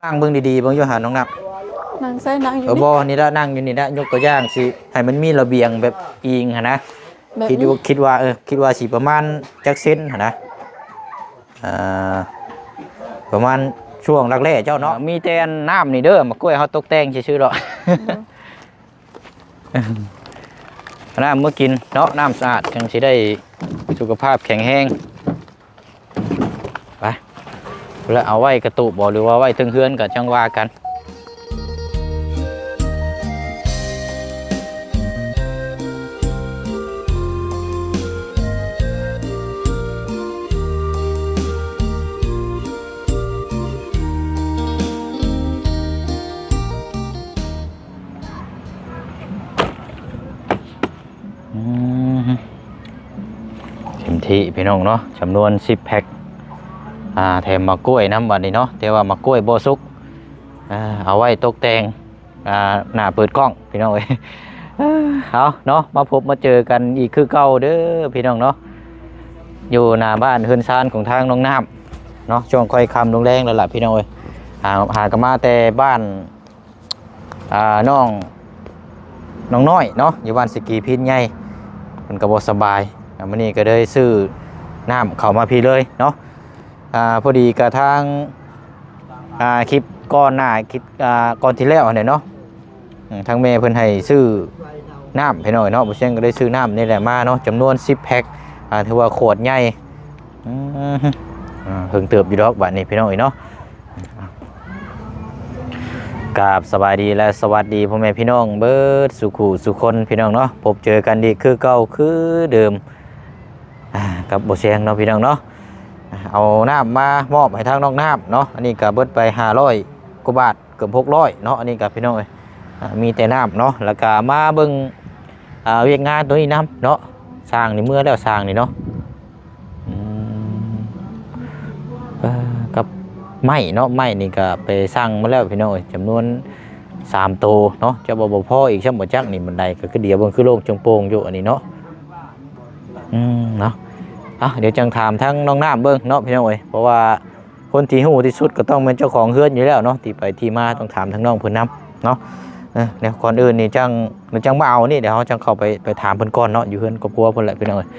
นั่งเบิ่งดีๆเบิ่งอยู่หาน้องนับนั่งใส่นั่งอยู่บ่นี่ละนั่งอยู่นี่ละยกตัวอย่างสิให้มันมีระเบียงแบบอิงหั่นนะคิดว่าสิประมาณจักเซนหั่นนะอ่าประมาณช่วงแรกๆเจ้าเนาะมีแต่น้ำนี่เด้อมากล้วยเฮาตกแต่งซื่อๆดอกน้ำเมื่อกินเนาะน้ำสะอาดจังสิได้สุขภาพแข็งแรงไปแล้วเอาไว้กระตุบ่หรือว่าไว้ถึงเฮือนก็จังว่ากันเต็มที่พี่น้องเนาะจำนวน10แพ็คแถมมะกล้วยน้ำบัดนี้เนาะแต่ว่ามะกล้วยโบซุกเอาไว้ตกแต่งหน้าเปิดกล้องพี่น้องเอ้ยเอาเนาะมาพบมาเจอกันอีกคือเก่าเด้อพี่น้องเนาะอยู่หน้าบ้านเฮือนซานของทางน้องน้ำเนาะช่วงค่อยค่ำลงแรงแล้วล่ะพี่น้องเอ้ยหากมาแต่บ้านน้องน้อยเนาะอยู่บ้านสกีพินใหญ่มันก็บ่สบายมื้อนี้ก็ได้ซื้อน้ำเข้ามาพี่เลยเนาะพอดีกระทั่งคลิปก่อนหน้าคลิปก่อนที่แล้วเนี่ยเนาะทางแม่เพิ่นให้ซื้อน้ำพี่น้อยเนาะบ่เช่นก็ได้ซื้อน้ำนี่แหละมาเนาะจำนวน10แพ็คถือว่าขวดใหญ่เพิ่งเติบอยู่ดอกบัดนี้พี่น้อยเนาะกราบสบายดีและสวัสดีพ่อแม่พี่น้องเบิดสุขุสุคนพี่น้องเนาะพบเจอกันดีคือเก่าคือเดิมกับบ่เสียงเนาะพี่น้องเนาะเอาน้ำมามอบให้ทางน้องน้ำเนาะอันนี้ก็เบิดไป500กว่าบาทเกือบ600เนาะอันนี้กับพี่น้องมีแต่น้ำเนาะแล้วก็มาเบิ่งเวียกงานตัวนี้น้ำเนาะสร้างนี่เมื่อแล้วสร้างนี่เนาะกับไม้เนาะไม้นี่ก็ไปสร้างมาแล้วพี่น้องจำนวน3 โตเนาะจะบ่พออีกช่ำบ่จักนี่บันไดก็คือเดียวเบิ่งคือโล่งจงโป่งอยู่อันนี้เนาะเนาะเดี๋ยวจังถามทั้งน้องน้ำเบิ้งเนาะพี่น้องเอ้ยเพราะว่าคนที่หูที่สุดก็ต้องเป็นเจ้าของเฮือนอยู่แล้วเนาะที่ไปที่มาต้องถามทั้งน้องเพิ่นนำเนาะเดี๋ยวก่อนอื่นนี่จังมาเอานี่เดี๋ยวเขาจังเข้าไปถามเพิ่นก่อนเนาะอยู่เฮือนครอบครัวเพิ่นแหละพี่น้องเอ้ย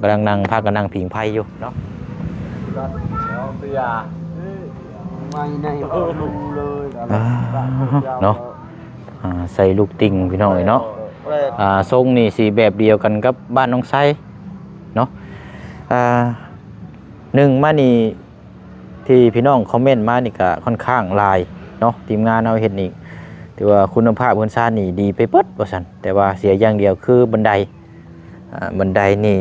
กำลังนั่งพากันนั่งผิงไผ่อยู่เนาะเนาะใส่ลูกติ่งพี่น้องเอ้ยเนาะทรงนี่สีแบบเดียวกันกับบ้านน้องไซเนาะหนึ่งมานี่ที่พี่น้องคอมเมนต์มานี่ก็ค่อนข้างลายเนาะทีมงานเอาเห็นนี่ถือว่าคุณภาพพื้นซ่านนี่ดีไปเปิดว่าซั่นแต่ว่าเสียอย่างเดียวคือบันไดนี่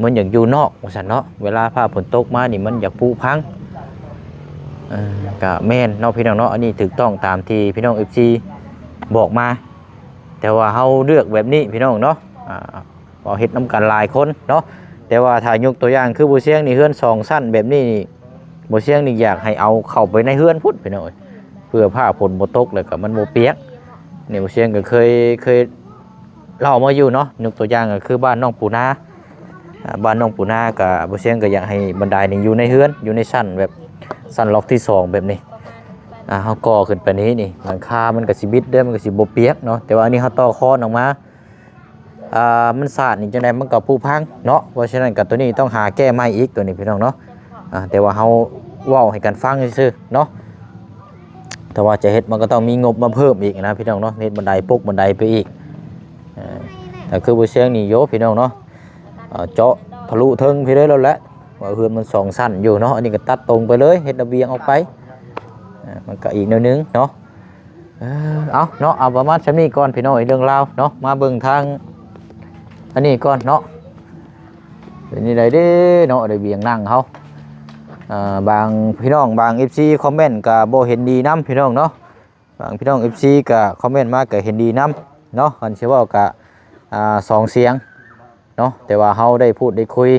มันอยากอยู่นอกว่าซั่นเนาะเวลาฟ้าฝนตกมานี่มันอยากผุพังก็แม่นเนาะพี่น้องเนาะอันนี้ถูกต้องตามที่พี่น้อง FC บอกมาแต่ว่าเฮาเลือกแบบนี้พี่น้องเนาะบ่เฮ็ดนำกันหลายคนเนาะแต่ว่าถ้ายกตัวอย่างคือบ่เสียงนี่เฮือน2ชั้นแบบนี้นี่บ่เสียงนี่อยากให้เอาเข้าไปในเฮือนพุ่นพี่น้องเพื่อผ้าฝนบ่ตกแล้วก็มันบ่เปียกนี่บ่เสียงก็เคยเล่ามาอยู่เนาะยกตัวอย่างก็คือบ้านน้องปูนาก็บ่เสียงก็อยากให้บันไดนี่อยู่ในเฮือนอยู่ในชั้นแบบชั้นล็อกที่2แบบนี้เฮาก่อขึ้นไปนี้นี่หลังคามันก็สิบิดเด้อมันก็สิบ่เปียกเนาะแต่ว่าอันนี้เฮาต่อคอนออกมามันสาดนี่จังได๋มันก็ผุพังเนาะเพราะฉะนั้นก็ตัวนี้ต้องหาแก้ไม้อีกตัวนี้พี่น้องเนาะแต่ว่าเฮาเว้าให้กันฟังซื่อๆเนาะแต่ว่าจะเฮ็ดมันก็ต้องมีงบมาเพิ่มอีกนะพี่น้องเนาะเฮ็ดบันไดปกบันไดไปอีกแต่คือบ่เสียงนี่โยพี่น้องเนาะเจาะทะลุเทิงพี่เลยแล้วแหละว่าเฮือนมัน2ชั้นอยู่เนาะอันนี้ก็ตัดตรงไปเลยเฮ็ดระเบียงออกไปมันก็อีกแนวนึงเนาะเอาเนาะเอาประมาณชั้นนี้ก่อนพี่น้องเรื่องราวเนาะมาเบิ่งทางอันนี้ก่อนเนาะเป็นนี่ได้เด้เนาะได้เบียงนั่งเขาบางพี่น้องบาง FC คอมเมนต์ก็บ่เห็นดีนำพี่น้องเนาะบางพี่น้อง FC ก็คอมเมนต์มาก็เห็นดีนำเนาะคันสิเว้าก็2 เสียงเนาะแต่ว่าเฮาได้พูดได้คุย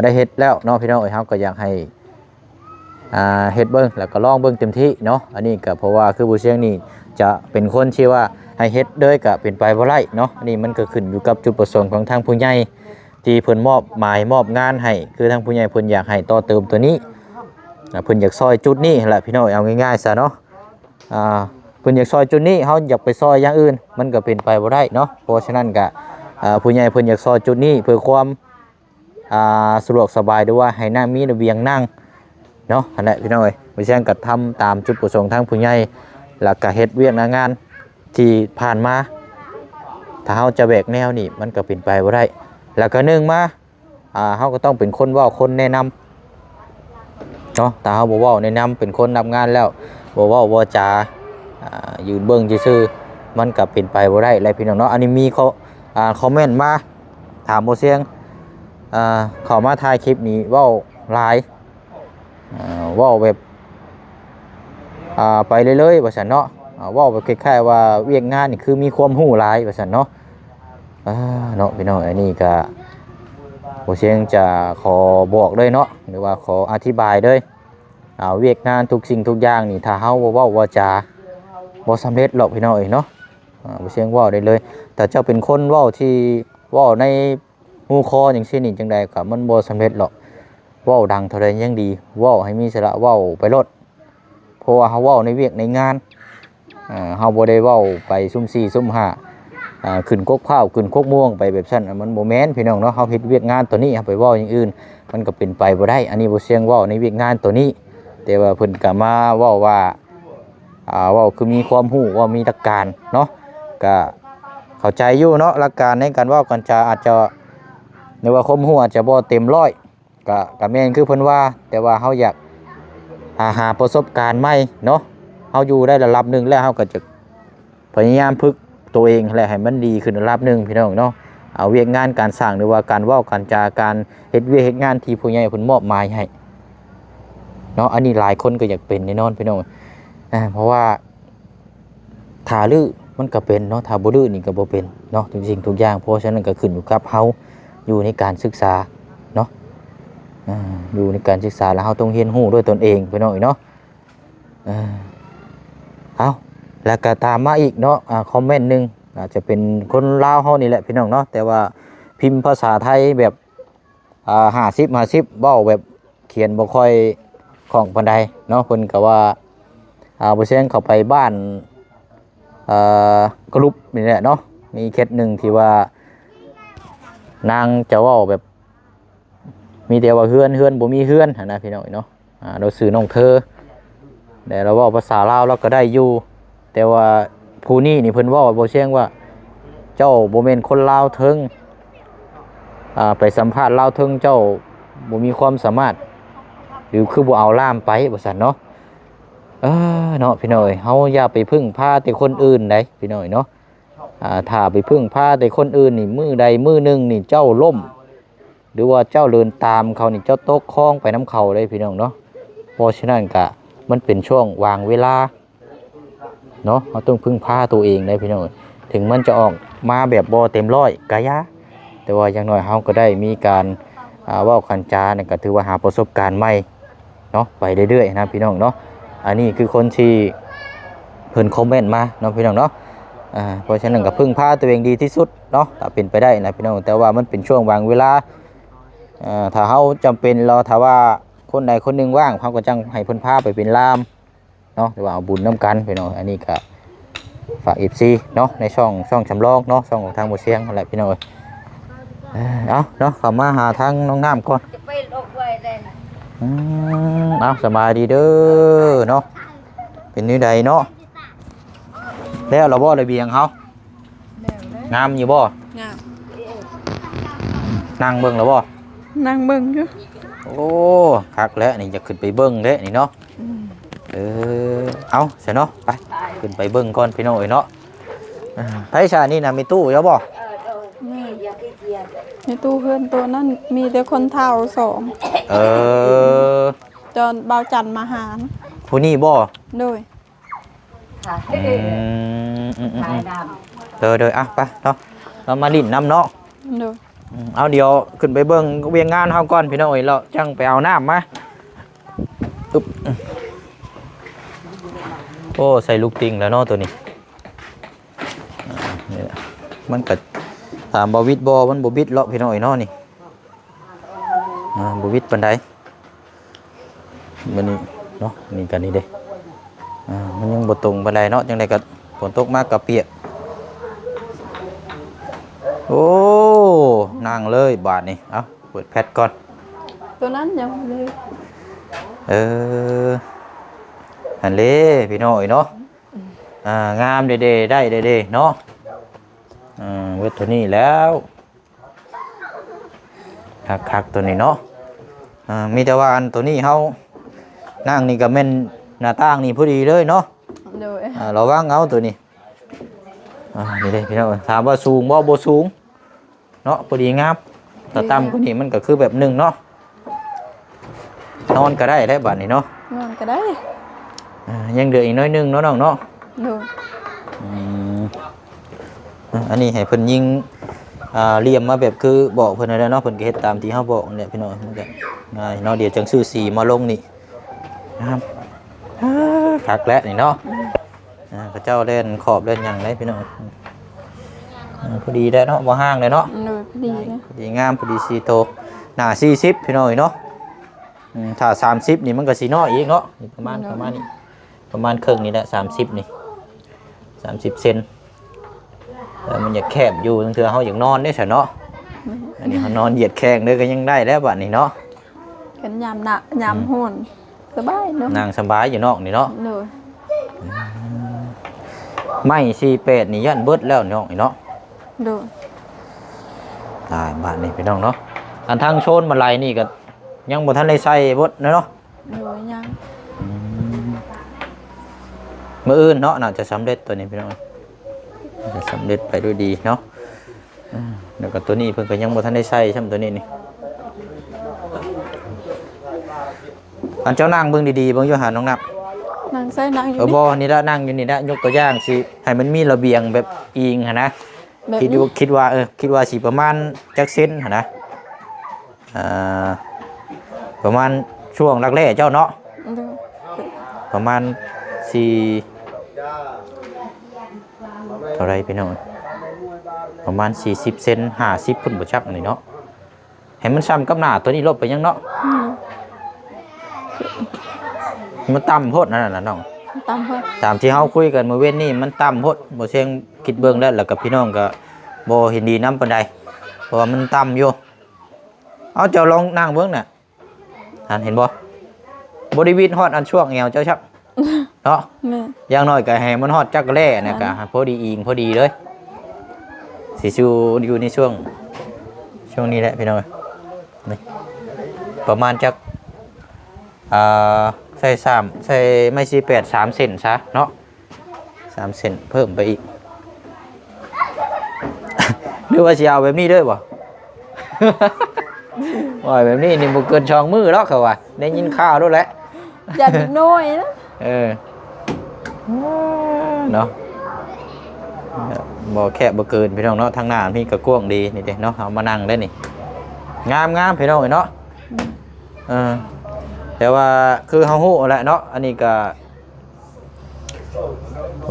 ได้เฮ็ดแล้วเนาะพี่น้องเฮาก็อยากให้เฮ็ดเบิ่งแล้วก็ลองเบิ่งเต็มที่เนาะอันนี้ก็เพราะว่าคือผู้เสียงนี่จะเป็นคนที่ว่าให้เฮ็ดเด้อก็เป็นไปบ่ได้เนาะอันนี้มันก็ขึ้นอยู่กับจุดประสงค์ของทางผู้ใหญ่ที่เพิ่นมอบหมายมอบงานให้คือทางผู้ใหญ่เพิ่นอยากให้ต่อเติมตัวนี้ เพิ่นอยากซอยจุดนี้แหละพี่น้องเอาง่ายๆซะเนาะเพิ่นอยากซอยจุดนี้เฮาอยากไปซอยอย่างอื่นมันก็เป็นไปบ่ได้เนาะเพราะฉะนั้นก็ผู้ใหญ่เพิ่นอยากซอยจุดนี้เพื่อความสะดวกสบายด้วยว่าให้นั่งมีระเบียงนั่งเนาะอันนั้นพี่น้องเอ้ยเพราะฉะนั้นก็ทำตามจุดประสงค์ทางผู้ใหญ่แล้วก็เฮ็ดเวียกงานที่ผ่านมาถ้าเฮาจะแบกแนวนี่มันก็เป็นไปบ่ได้แล้วก็นึงมาเฮาก็ต้องเป็นคนเว้าคนแนะนำเนาะถ้าเฮาบ่เว้าแนะนำเป็นคนรับงานแล้วบ่เว้าบ่จายืนเบิ่งซื่อๆมันก็เป็นไปบ่ได้แล้วพี่น้องเนาะอันนี้มีเขาคอมเมนต์มาถามบ่เสียงเข้ามาถ่ายคลิปนี้เว้าหลายเว้าแบบไปเรื่อยๆว่าซั่นเนาะเว้าแบบคล้ายๆว่าเวียกงานนี่คือมีความรู้หลายว่าซั่นเนาะเนาะพี่น้องอันนี้ก็บ่เสียงจะขอบอกเลยเนาะหรือว่าขออธิบายเลยเวียกงานทุกสิ่งทุกอย่างนี่ถ้าเฮาบ่เว้าบ่จาบ่สำเร็จหรอกพี่น้องเอ้ยเนาะบ่เสียงเว้าได้เลยแต่เจ้าเป็นคนเว้าที่เว้าในฮู้คอจังซี่นี่จังใดก็มันบ่สำเร็จหรอกเว้าดังเท่าใดยังดีเว้าให้มีสาระเว้าไปโลดเพราะว่าเฮาเว้าในเวียกในงานเฮาบ่ได้เว้าไปซุ่ม4ซุ่ม5ขึ้นกกพร้าวขึ้นกกม่วงไปแบบซั่นมันบ่แม่นพี่น้องเนาะเฮาเฮ็ดเวียกงานตัวนี้เฮาไปเว้าอย่างอื่นมันก็เป็นไปบ่ได้อันนี้บ่เสียงเว้าในเวียกงานตัวนี้แต่ว่าเพิ่นก็มาเว้าว่าเว้าคือมีความรู้ว่ามีหลักการเนาะก็เข้าใจอยู่เนาะหลักการในการเว้ากันจะอาจจะในว่าความรู้อาจจะบ่เต็มร้อยก็แม่นคือเพิ่นว่าแต่ว่าเฮาอยากหาประสบการณ์ใหม่เนาะเฮาอยู่ได้ระดับนึงแล้วเฮาก็จะพยายามฝึกตัวเองและให้มันดีขึ้นระดับนึงพี่น้องเนาะเอาเวียกงานการสร้างหรือว่าการเว้าการจาการเฮ็ดเวียกเฮ็ดงานที่ผู้ใหญ่เพิ่นมอบหมายให้เนาะอันนี้หลายคนก็อยากเป็นแน่นอนพี่น้องเพราะว่าถ้าลือมันก็เป็นเนาะถ้าบ่ลือนี่ก็บ่เป็นเนาะทุกสิ่งทุกอย่างเพราะฉะนั้นก็ขึ้นอยู่กับเฮาอยู่ในการศึกษาเนาะอยู่ในการศึกษาแล้วเฮาต้องเรียนรู้ด้วยตนเองพี่น้องเนาะเอาแล้วก็ตามมาอีกเนาะคอมเมนต์นึงอาจจะเป็นคนลาวเฮานี่แหละพี่น้องเนาะแต่ว่าพิมพ์ภาษาไทยแบบ50เว้าแบบเขียนบ่ค่อยคล่องปานใดเนาะเพิ่นก็ว่าบ่เสียงเข้าไปบ้านกรุ๊ปนี่แหละเนาะมีเคสหนึ่งที่ว่านางจะเว้าแบบมีแต่ว่าเฮือนบ่มีเฮือนนะพี่น้องเนาะเราซื้อน้องเธอแต่เราเว้าภาษาลาวเราก็ได้อยู่แต่ว่าผู้นี้นี่เพิ่นเว้าบ่เสียงว่าเจ้าบ่แม่นคนลาวเทิงไปสัมภาษณ์ลาวเทิงเจ้าบ่มีความสามารถหรือคือบ่เอาล่ามไปว่าซั่นเนาะเนาะพี่น้อยเฮาอย่าไปพึ่งพาแต่คนอื่นได้พี่น้อยเนาะถ้าไปพึ่งพาแต่คนอื่นนี่มือใดมือหนึ่งนี่เจ้าล่มหรือว่าเจ้าเดินตามเขานี่เจ้าตกคลองไปน้ำเขาเลยพี่น้องเนาะเพราะฉะนั้นก็มันเป็นช่วงวางเวลาเนาะเราต้องพึ่งพาตัวเองได้พี่น้องถึงมันจะออกมาแบบบ่เต็มร้อยกะยะแต่ว่าอย่างน้อยเฮาก็ได้มีการเว้าคันจาเนี่ยก็ถือว่าหาประสบการณ์ใหม่เนาะไปเรื่อยๆนะพี่น้องเนาะอันนี้คือคนที่เพิ่นคอมเมนต์มาเนาะพี่น้องเนาะเพราะฉะนั้นก็พึ่งพาตัวเองดีที่สุดเนาะถ้าเป็นไปได้นะพี่น้องแต่ว่ามันเป็นช่วงวางเวลาถ้าเฮาจำเป็นเราถ้าว่าคนใดคนหนึ่งว่างเขาก็จังให้เพิ่นพาไปเป็นล่ามเนาะหรือว่าเอาบุญน้ำกันพี่น้องอันนี้ก็ฝาก FC เนาะในช่องสำรองเนาะช่องของทางบ่เสียงอะไรพี่น้องเอาเนาะเข้ามาหาทางน้องน้ำก่อนเอาสบายดีเด้อเนาะเป็นนี่ใดเนาะแล้วเราบ่ระเบียงเขางามอยู่บ่งามนั่งเบิ่งแล้วบ่นั่งเบิ่งอยู่โอ้คักแล้วนี่จะขึ้นไปเบิ่งเด้นี่เนาะเอาใช่เนาะไปขึ้นไปเบิ่งก่อนพี่น้องเอ้ยเนาะไผชานี่นะมีตู้อยู่บ่ในตู้เพื่อนตัวนั้นมีแต่คนเฒ่า2จนเบาจันมาหาผู้นี้บ่โดยเด้ออ่ะไปเนาะเรามาลิ้นน้ำเนาะโดยเอาเดี๋ยวขึ้นไปเบิ่งเวียงงานเฮาก่อนพี่น้องเอ้ยเราจังไปเอาน้ำมาโอ้ใส่ลูกติงแล้วเนาะตัวนี้นี่มันก็ถามบ่วิดบ่มันบ่วิดเลาะพี่น้องเอ้ยเนาะนี่บ่วิดปานใด มันนี่เนาะนี่กันนี่เด้มันยังบ่ตรงปานใดเนาะจังได๋ก็ฝนตกมากก็เปียกโอ้นั่งเลยบาดนี้เอ้าเปิดแพทก่อน ตัวนั้นยังเลย หันเล่พี่น้อยเนาะงามเด้ๆได้เด้ๆเนาะเวทตัวนี้แล้วคักๆตัวนี้เนาะมีแต่ว่าอันตัวนี้เฮานั่งนี่ก็แม่นหน้าต่างนี่พอดีเลยเนาะ โดย ระวังเอาตัวนี้นี่เด้พี่น้อยถามว่าสูงบ่สูงเนาะพอดีงามแต่ต่ำกว่านี้มันก็คือแบบหนึ่งเนาะนอนก็ได้บัดนี้เนาะ นอนก็ได้ ยังเหลืออีกน้อยหนึงเนาะน้องเนาะ โดย อันนี้ให้เพิ่นยิงเหลี่ยมมาแบบคือบอกเพิ่นนั่นแหละเนาะเพิ่นก็เฮ็ดตามที่เฮาบอกนั่นแหละพี่น้องมันก็ง่ายเนาะเดี๋ยวจังซื้อสีมาลงนี่นะครับคักแล้วนี่เนาะพระเจ้าเล่นขอบเล่นหยังได้พี่น้องพอดีได้เนาะบ่ห่างเลยเนาะ โดยดีนะ พอดีงามพอดีสีโตหน้า40พี่น้องเนาะถ้า30นี่มันก็สิน้อยอีกเนาะนี่ประมาณนี้ประมาณครึ่งนี่แหละ30นี่30เซนแต่มันอยากแคบอยู่ทั้งเทื่อเฮาอยากนอนได้ซะเนาะอันนี้เฮานอนเหยียดแข้งเด้อก็ยังได้แล้วบัดนี้เนาะ กันยามหนักยามห้อนสบายเนาะ นั่งสบายอยู่นอกนี่เนาะ โดย ไม้48นี่ยันเบิดแล้วน้องนี่เนาะ โดย ตายบาดนี้พี่น้องเนาะอันทางโซนมาลัยนี่ก็ยังบ่ทันได้ใส่เบิดเนาะ โดยยัง มื้ออื่นเนาะน่าจะสำเร็จตัวนี้พี่น้องจะสำเร็จไปด้วยดีเนาะแล้วก็ตัวนี้เพิ่นก็ยังบ่ทันได้ใส่ซ้ำตัวนี้นี่อันเจ้านั่งเบิ่งดีๆเบิ่งอยู่หาน้องนับ นั่งใส่นั่งอยู่ บ่นี่ละนั่งอยู่นี่ละยกตัวอย่างสิให้มันมีระเบียงแบบอิงหั่นนะ แบบ คิด นี้ ว่าสิประมาณจักเซนหั่นนะประมาณช่วงรักแร้เจ้าเนาะ โดย ประมาณ4เท่าไรพี่น้องประมาณ40เซน50พุ่นบ่ชักนี่เนาะให้มันซ้ำกับหน้าตัวนี้ลบไปยังเนาะมันต่ำโพดนั่นน่ะน้อง ตามเพิ่น ตามที่เฮาคุยกันเมื่อเว้นนี่มันต่ำโพดบ่เชียงคิดเบิ่งแล้วกับพี่น้องก็บ่เห็นดีนำปานใดเพราะว่ามันต่ำอยู่เอาเจ้าลองนั่งเบิ่งน่ะท่านเห็นบ่บริวิตฮอดอันช่วงแอวเจ้าชักเนาะ แม่ อย่างน้อยก็ให้มันฮอดจักแร่นะก็พอดีอิงพอดีเลยสิชูอยู่ในช่วงนี้แหละพี่น้องนี่ประมาณจักใส่ไม่48 3เซนซะเนาะ3เซนเพิ่มไปอีก หรือว่าสิเอาแบบนี้ด้วยบ่ ว่าแบบนี้นี่บ่เกินช่องมือหรอกเขาว่าได้ยินข่าวแล้วแหละ อย่าดิ้นน้อยนะ เนาะบ่แคบบ่เกินพี่น้องเนาะทางหน้าพี่ก็กว้างดีนี่เด้เนาะเอามานั่งได้นี่งามพี่น้องเนาะแต่ว่าคือเฮาฮู้แหละเนาะอันนี้ก็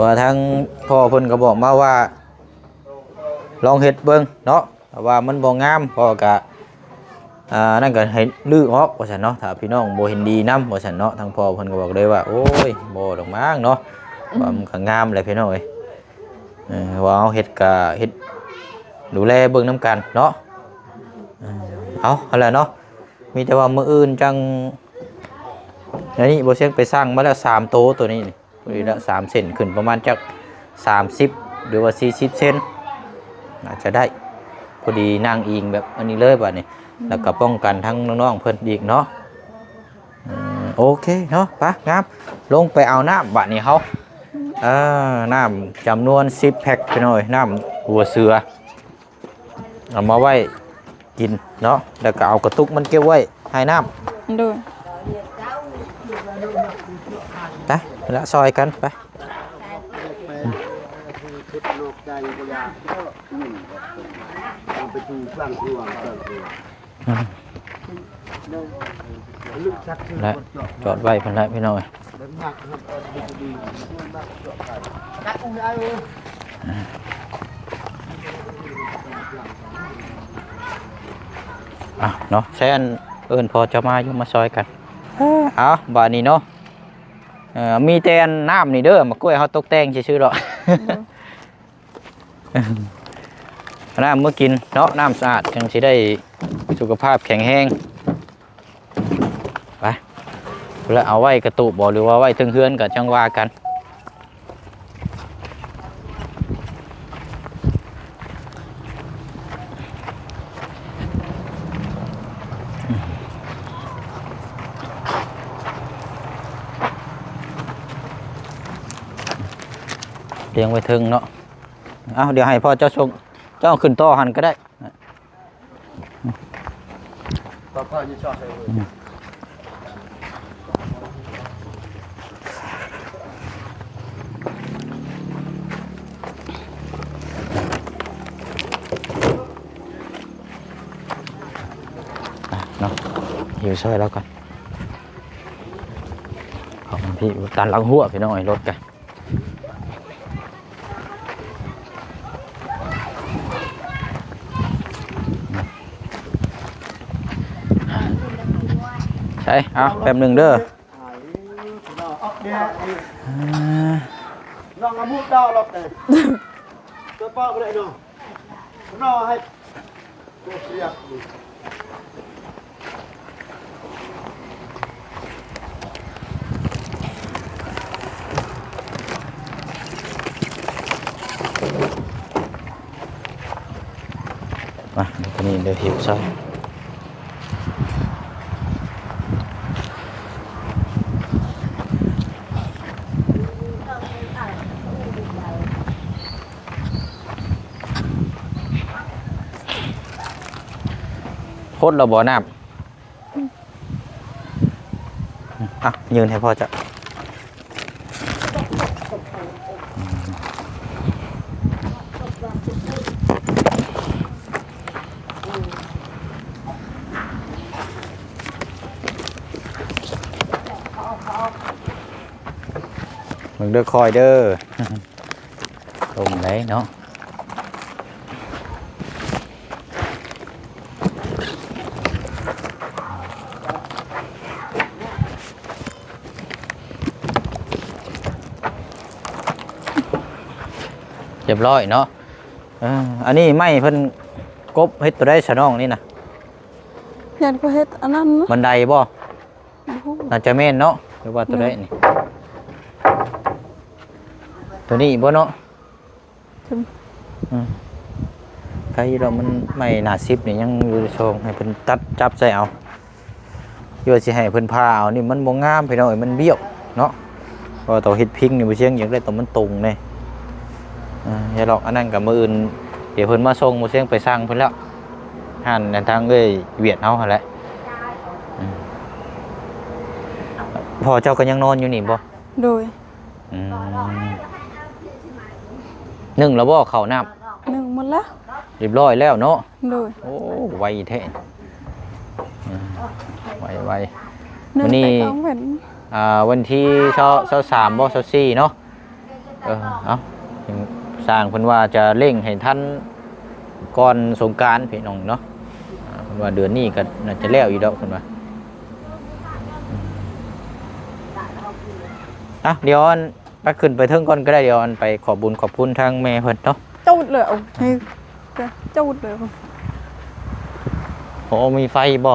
ว่าทางพ่อเพิ่นก็บอกมาว่าลองเฮ็ดเบิ่งเนาะว่ามันบ่งามพ่อก็นั่นก็ให้ลื้อออกว่าซั่นเนาะถ้าพี่น้องบ่เห็นดีนำว่าซั่นเนาะทางพ่อเพิ่นก็บอกเลยว่าโอ้ยบ่ดอกมั้งเนาะว่ามันก็งามแหละพี่น้องเอ้ยว่าเอาเฮ็ดก็เฮ็ดดูแลเบิ่งนํกันเนาะเอาหั่นแหละเนาะมีแต่ว่ามื้ออื่นจังอันนี้บ่เสียงไปสร้างมาแล้ว3โตตัวนี้นี่พอดีละ3เซนขึ้นประมาณจัก30หรือว่า40เซนน่าจะได้พอดีนั่งอิงแบบอันนี้เลยบัดนี้แล้วก็ป้องกันทั้งน้องๆเพิ่นอีกเนาะโอเคเนาะไปงามลงไปเอาน้ำบัดนี้เฮาน้ำจำนวน10แพ็คไปหน่อยน้ำหัวเสือเอามาไว้กินเนาะแล้วก็เอากระตุกมันเก็บไว้ให้น้ำ โดย ไปละซอยกันไปและจอดไว้พันละพี่น้อยเนาะใช้อันเอิญพอจะมาอยู่มาซอยกัน เอาบาดนี้เนาะมีแต่น้ำนี่เด้อมากล้วยเขาตกแต่งชื่อๆหรอกน้ำเมื่อกินเนาะน้ำสะอาดจังสิได้สุขภาพแข็งแรงไปแล้วเอาไว้กระตุบ่หรือว่าไว้ถึงเฮือนกับจังว่ากันเลี้ยงไว้ถึงเนาะเอาเดี๋ยวให้พ่อเจ้าชงเจ้าขึ้นต่อหันก็ได้พ่อจะชอบเลยเนาะหิวช่วยแล้วก่อนของพี่ตันหลังหัวพี่น้องไอ้รถกันใช่เอาแป๊บหนึ่งเด้อลองเอามุกดาวหลบเลยตัวป้าไปเลยเนาะรอให้ตัวเสียมาตอนนี้เดี๋ยวหิวซะโคตรเราบ่อน้ำยืนให้พ่อจะมึงเด้อคอยเด้อตรงไหนเนาะเรียบร้อยเนาะอันนี้ไม่เพิ่นกบเฮ็ดตัวได้ฉน้องนี่นะ ยันก็เฮ็ดอันนั้นเนาะ บันไดบ่น่าจะแม่นเนาะหรือว่าตัวได้นี่ตัวนี้บ่เนาะใครเรามันไม่หนาซิปนี่ยังอยู่โชงให้เพิ่นตัดจับใส่เอาโยสิให้เพิ่นพาเอานี่มันบ่งามพี่น้องมันเบี้ยวเนาะเพราะตัวเฮ็ดพิงนี่บ่เชียงอย่างได้ตัวมันตรงเลยอย่าหรอกอันนั้นกับมืออื่นเดี๋ยวเพิ่นมาส่งบ่เชียงไปสร้างเพิ่นแล้วหันในทางเอ้ยเวียดเฮาหั่นแหละพ่อเจ้าก็ยังนอนอยู่นี่บ่โดยนึ่งแล้วบ่ข้าวน้ำ หนึ่งหมดแล้วเรียบร้อยแล้วเนาะโดยโอ้ไวแท้ไววันนี้วันที่23บ่24เนาะเอาสร้างเพิ่นว่าจะเร่งให้ท่านก่อนสงกรานต์พี่น้องเนาะเพิ่นว่าเดือนนี้ก็น่าจะแล้วอยู่ดอกเพิ่นว่าเดี๋ยวไปขึ้นไปเทิงก่อนก็ได้เดี๋ยวไปขอบุญขอบคุณทางแม่เพิ่นเนาะจุดเลยให้จุดเลยโอ้มีไฟบ่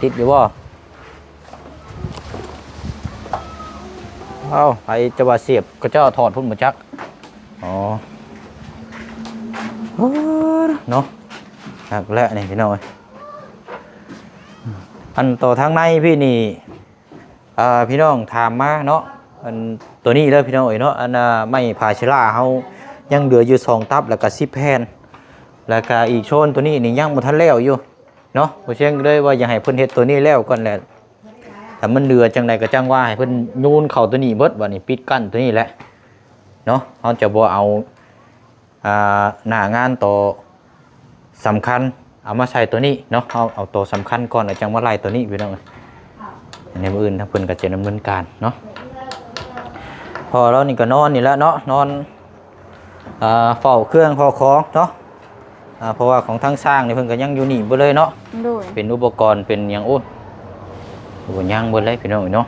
ติดอยู่บ่เอาไปจะว่าเสียบก็เจ้าถอดพุ่นมาจักอ๋อเนาะหักแล้วนี่พี่น้อยอันต่อทางในพี่นี่พี่น้องถามมาเนาะอันตัวนี้เลยพี่น้องเนาะอันไม่ผ่าชลาเฮายังเหลืออยู่2ตับแล้วก็10แผ่นแล้วก็อีกโซนตัวนี้นี่ยังบ่ทันแล้วอยู่เนาะบ่เชียงเลยว่าอยากให้เพิ่นเฮ็ดตัวนี้แล้วก่อนแหละถ้ามันเหลือจังไดก็จังว่าให้เพิ่นโยนเข้าตัวนี้เบิดบัดนี้ปิดกั้นตัวนี้แหละเนาะเฮาจะบ่เอาหน้างานต่อสำคัญเอามาใส่ตัวนี้เนาะเอาตัวสำคัญก่อนแล้วจังว่าไล่ตัวนี้พี่น้องในมื้ออื่นถ้าเพิ่นก็จะดำเนินการเนาะพอแล้วนี่ก็นอนนี่แล้วเนาะนอน เฝ้าเครื่องเฝ้าของเนาะเพราะว่าของทางสร้างนี่เพิ่นก็ยังอยู่นี่เบ่เลยเนาะ โดย เป็นอุปกรณ์เป็นหยังโอ้โหยังเบ่เลยพี่น้องเนาะ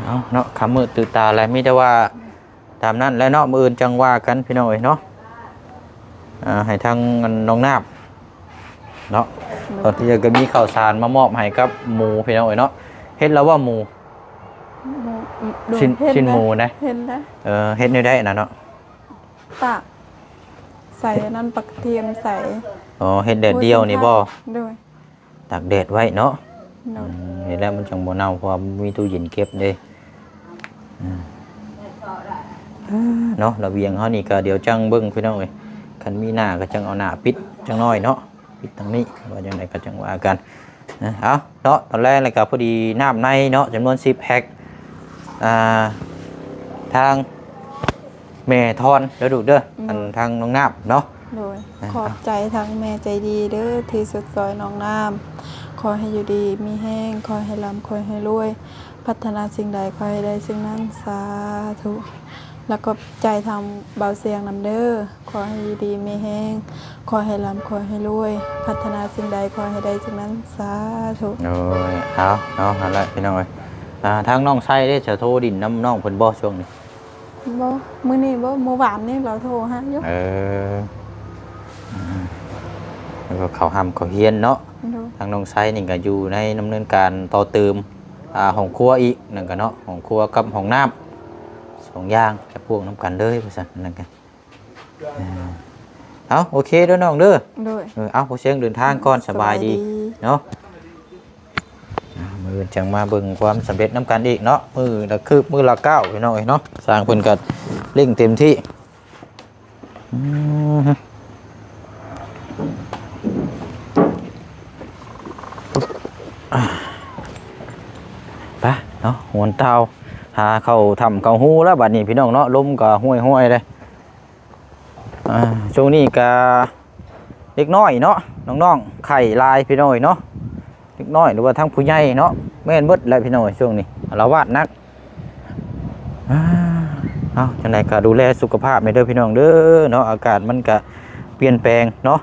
เอาเนาะคำมือตื่นตาอะไรมีแต่ว่าตามนั้นแล้วเนาะมื้ออื่นจังว่ากันพี่น้องเนาะให้ทางน้องนาบเนาะตอนที่จะมีข้าวสารมามอบให้กับหมูพี่น้องเนาะเฮ็ดแล้วว่าหมูชิ้นหมูนะ เห็นแล้ว เฮ็ดได้นะเนาะ ตากใส่นั่นปักเทียมใส่ เฮ็ดแดดเดียวนี่บ่ ด้วย ตากแดดไว้เนาะ โดย เห็นแล้วมันจังบ่เน่าเพราะมีตู้เย็นเก็บเด้เนาะระเบียงเฮานี่ก็เดี๋ยวจังเบิ่งพี่น้องเอ้ยคันมีหน้าก็จังเอาหน้าปิดจังน้อยเนาะปิดทางนี้ว่าจังได๋ก็จังว่ากันเอาเนาะตอนแรกเลยก็พอดีน้ำในเนาะจำนวน10แพ็คทางแม่ทอนเด้อดูเด้อทางน้องน้ำเนาะ โดยขอบใจทั้งแม่ใจดีเด้อที่สุดซอยน้องน้ำขอให้อยู่ดีมีแห้งขอให้ร่ำขอให้รวยพัฒนาสิ่งใดขอให้ได้สิ่งนั้นสาธุแล้วก็ใจทำเบาเสียงนำเด้อขอให้อยู่ดีมีแห้งขอให้ร่ำขอให้รวยพัฒนาสิ่งใดขอให้ได้สิ่งนั้นสาธุ โอ้ยเอาเนาะนั่นแหละพี่น้องเอ้ยทางน้องไส้ได้จะโทรดินน้ำน้องเพิ่นบ่ช่วงนี้ บ่มื้อนี้บ่เมื่อวานนี่เราโทรหาอยู่ แล้วก็เขาห้ำเขาเฮียนเนาะทางน้องไส้นี่ก็อยู่ในดำเนินการต่อเติมห้องครัวอีกนั่นก็เนาะห้องครัวกับห้องน้ำสองอย่างจะพ่วงน้ำกันเลยว่าซั่นนั่นกันเอาโอเคเด้อน้องเด้อ ด้วย เอาผู้เสียงเดินทางก่อนสบายดีเนาะมือจังมาเบิ่งความสำเร็จน้ำกันอีกเนาะมือละคืบมือละก้าวพี่น้องเนาะสร้างเพิ่นก็เร่งเต็มที่ไปเนาะหวนเตาหาเข้าทำเข้าหูแล้วบัดนี้พี่น้องเนาะลมก็ห้วยๆเลยช่วงนี้ก็เล็กน้อยเนาะน้องๆไข่ลายพี่น้อยเนาะเล็กน้อยหรือว่าทั้งผู้ใหญ่เนาะแม่นเบิดเลยพี่น้อยช่วงนี้ละวาดนักเอาจังไดก็ดูแลสุขภาพในเด้อพี่น้องเด้อเนาะอากาศมันก็เปลี่ยนแปลงเนาะ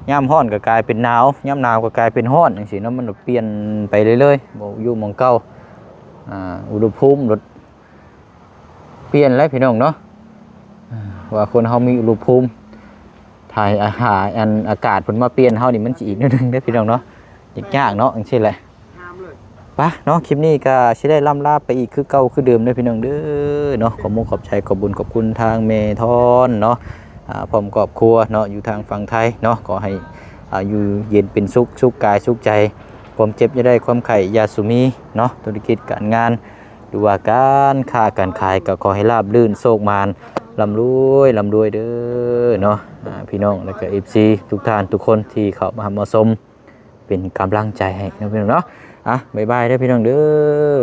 ย่ำร้อนก็กลายเป็นหนาวย่ำหนาวก็กลายเป็นร้อนจังซี่เนาะมันเปลี่ยนไปเรื่อยๆบ่อยู่หม่องเก่าอุณหภูมิลดเปลี่ยนแล้วพี่น้องเนาะว่าคนเฮามีอุณหภูมิถ่ายอาหารอากาศเพิ่นมาเปลี่ยนเฮานี่มันสิอีกนิดนึงเด้อพี่น้องเนาะยากเนาะจังซี่แหละไปเนาะคลิปนี้ก็สิได้ล่ำลาไปอีกคือเก่าคือเดิมเด้อพี่น้องเด้อเนาะขอบมุณขอบใจขอบบุญขอบคุณทางเมทอนเนาะพร้อมครอบครัวเนาะอยู่ทางฝั่งไทยเนาะขอให้อยู่เย็นเป็นสุขสุขกายสุขใจความเจ็บอย่าได้ความไข่อย่าสุมีเนาะธุรกิจการงานดูว่าการค้าการขายก็ขอให้ราบรื่นโชคมานร่ำรวยเด้อเนาะพี่น้องแล้วก็ FC ทุกท่านทุกคนที่เข้ามาชมเป็นกำลังใจให้นะพี่น้องเนาะบ๊ายบายเด้อพี่น้องเด้อ